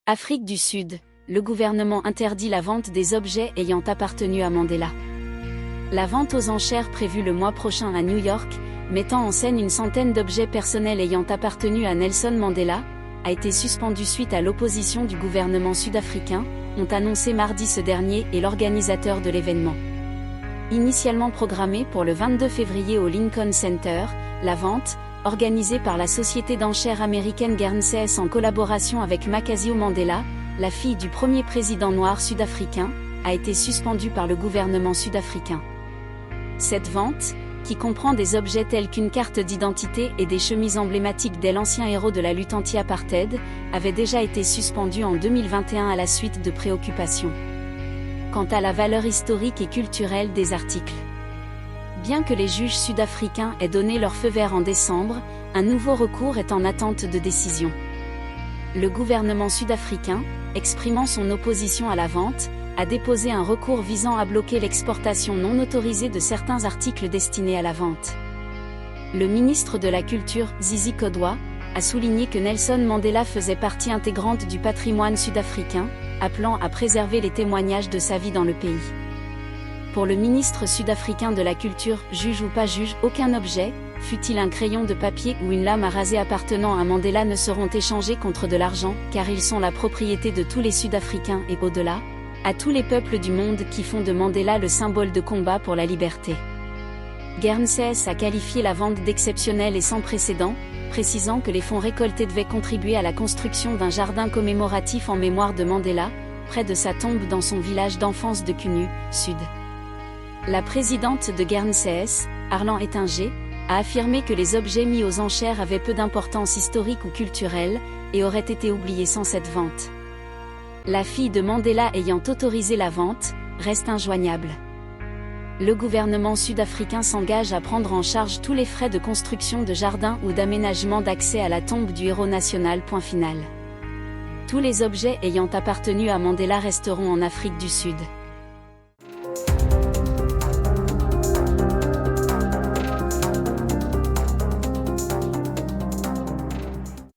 Afrique du Sud, le gouvernement interdit la vente des objets ayant appartenu à Mandela. La vente aux enchères prévue le mois prochain à New York, mettant en scène une centaine d'objets personnels ayant appartenu à Nelson Mandela, a été suspendue suite à l'opposition du gouvernement sud-africain, ont annoncé mardi ce dernier et l'organisateur de l'événement. Initialement programmée pour le 22 février au Lincoln Center, la vente, organisée par la société d'enchères américaine Guernsey en collaboration avec Makaziwe Mandela, la fille du premier président noir sud-africain, a été suspendue par le gouvernement sud-africain. Cette vente, qui comprend des objets tels qu'une carte d'identité et des chemises emblématiques de l'ancien héros de la lutte anti-apartheid, avait déjà été suspendue en 2021 à la suite de préoccupations quant à la valeur historique et culturelle des articles. Bien que les juges sud-africains aient donné leur feu vert en décembre, un nouveau recours est en attente de décision. Le gouvernement sud-africain, exprimant son opposition à la vente, a déposé un recours visant à bloquer l'exportation non autorisée de certains articles destinés à la vente. Le ministre de la Culture, Zizi Kodwa, a souligné que Nelson Mandela faisait partie intégrante du patrimoine sud-africain, appelant à préserver les témoignages de sa vie dans le pays. Pour le ministre sud-africain de la Culture, juge ou pas juge, aucun objet, fût-il un crayon de papier ou une lame à raser appartenant à Mandela ne seront échangés contre de l'argent, car ils sont la propriété de tous les Sud-Africains et au-delà, à tous les peuples du monde qui font de Mandela le symbole de combat pour la liberté. Guernsey a qualifié la vente d'exceptionnelle et sans précédent, précisant que les fonds récoltés devaient contribuer à la construction d'un jardin commémoratif en mémoire de Mandela, près de sa tombe dans son village d'enfance de Kunu, Sud. La présidente de Guernsey, Arlan Ettinger, a affirmé que les objets mis aux enchères avaient peu d'importance historique ou culturelle, et auraient été oubliés sans cette vente. La fille de Mandela ayant autorisé la vente, reste injoignable. Le gouvernement sud-africain s'engage à prendre en charge tous les frais de construction de jardins ou d'aménagement d'accès à la tombe du héros national. Point final. Tous les objets ayant appartenu à Mandela resteront en Afrique du Sud.